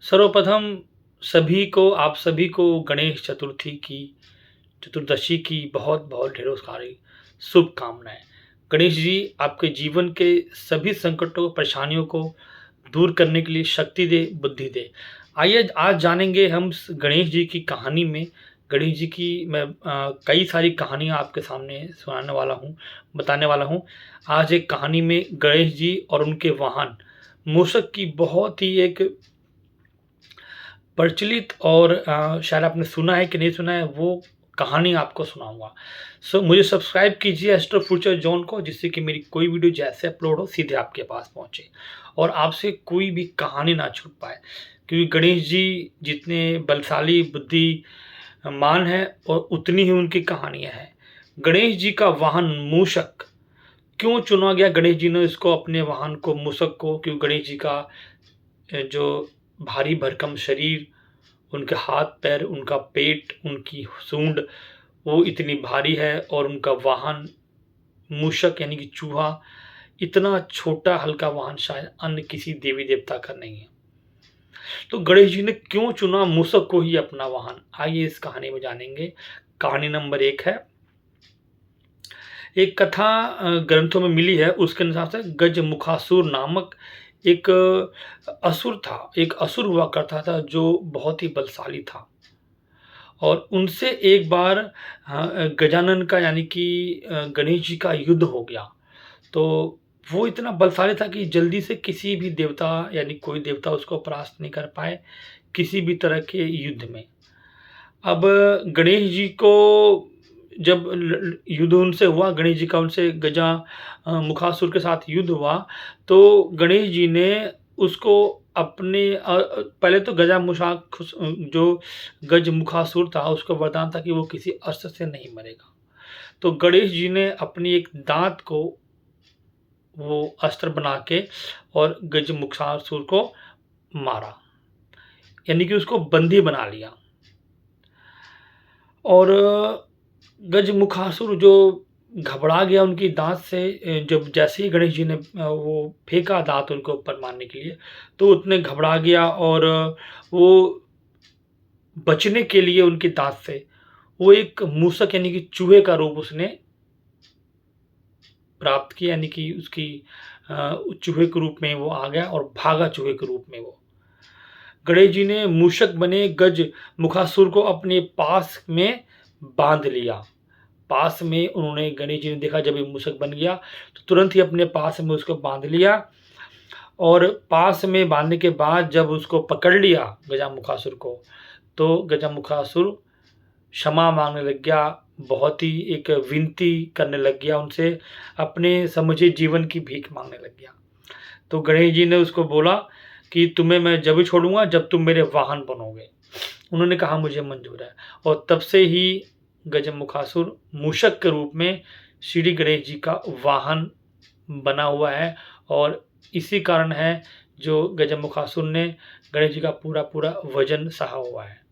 सर्वप्रथम आप सभी को गणेश चतुर्दशी की बहुत-बहुत ढेरों सारी शुभकामनाएँ। गणेश जी आपके जीवन के सभी संकटों, परेशानियों को दूर करने के लिए शक्ति दे, बुद्धि दे। आइए आज जानेंगे हम स गणेश जी की कहानी में। गणेश जी की मैं कई सारी कहानियाँ आपके सामने सुनाने वाला हूँ, बताने वाला हूँ। आज एक कहानी में गणेश जी और उनके वाहन मूषक की बहुत ही एक प्रचलित और शायद आपने सुना है कि नहीं सुना है, वो कहानी आपको सुनाऊँगा। मुझे सब्सक्राइब कीजिए एस्ट्रो फ्यूचर ज़ोन को, जिससे कि मेरी कोई वीडियो जैसे अपलोड हो सीधे आपके पास पहुँचे और आपसे कोई भी कहानी ना छूट पाए। क्योंकि गणेश जी जितने बलशाली, बुद्धिमान हैं और उतनी ही उनकी कहानियाँ हैं। गणेश जी का वाहन मूषक क्यों चुना गया? गणेश जी ने इसको अपने वाहन को मूषक को, क्योंकि गणेश जी का जो भारी भरकम शरीर, उनके हाथ-पैर, उनका पेट, उनकी सूँड वो इतनी भारी है और उनका वाहन मूषक यानी कि चूहा, इतना छोटा हल्का वाहन शायद अन्य किसी देवी-देवता का नहीं है। तो गणेश जी ने क्यों चुना मूषक को ही अपना वाहन? आइए इस कहानी में जानेंगे। कहानी नंबर 1 है। एक कथा ग्रंथों में मिली है, उसके अनुसार से गजमुखासुर नामक एक असुर था। एक असुर हुआ करता था जो बहुत ही बलशाली था और उनसे एक बार गजानन का यानी कि गणेश जी का युद्ध हो गया। तो वो इतना बलशाली था कि जल्दी से किसी भी देवता यानी कोई देवता उसको परास्त नहीं कर पाए, किसी भी तरह के युद्ध में। अब गणेश जी को जब युद्ध उनसे हुआ, गणेश जी का उनसे मुखासुर के साथ युद्ध हुआ, तो गणेश जी ने उसको अपने पहले तो जो गजमुखासुर था, उसको वरदान था कि वो किसी अस्त्र से नहीं मरेगा। तो गणेश जी ने अपनी एक दाँत को वो अस्त्र बना के और गजमुखासुर को मारा, यानी कि उसको बंदी बना लिया। और गजमुखासुर जो घबरा गया उनकी दाँत से, जब जैसे ही गणेश जी ने वो फेंका दाँत उनके ऊपर मारने के लिए, तो उतने घबरा गया और वो बचने के लिए उनकी दाँत से वो एक मूषक यानी कि चूहे का रूप उसने प्राप्त किया, यानी कि उसकी चूहे के रूप में वो आ गया और भागा चूहे के रूप में वो। गणेश जी ने मूषक बने गजमुखासुर को अपने पास में बाँध लिया। पास में उन्होंने गणेश जी ने देखा जब ये मूषक बन गया, तो तुरंत ही अपने पास में उसको बाँध लिया और पास में बाँधने के बाद जब उसको पकड़ लिया गजामुखासुर को, तो गजामुखासुर क्षमा माँगने लग गया, बहुत ही एक विनती करने लग गया उनसे, अपने समझे जीवन की भीख माँगने लग गया। तो गणेश जी ने उसको बोला कि तुम्हें मैं जब छोड़ूँगा जब तुम मेरे वाहन बनोगे। उन्होंने कहा मुझे मंज़ूर है और तब से ही गजमुखासुर मूषक के रूप में श्री गणेश जी का वाहन बना हुआ है और इसी कारण है जो गजमुखासुर ने गणेश जी का पूरा-पूरा वज़न सहा हुआ है।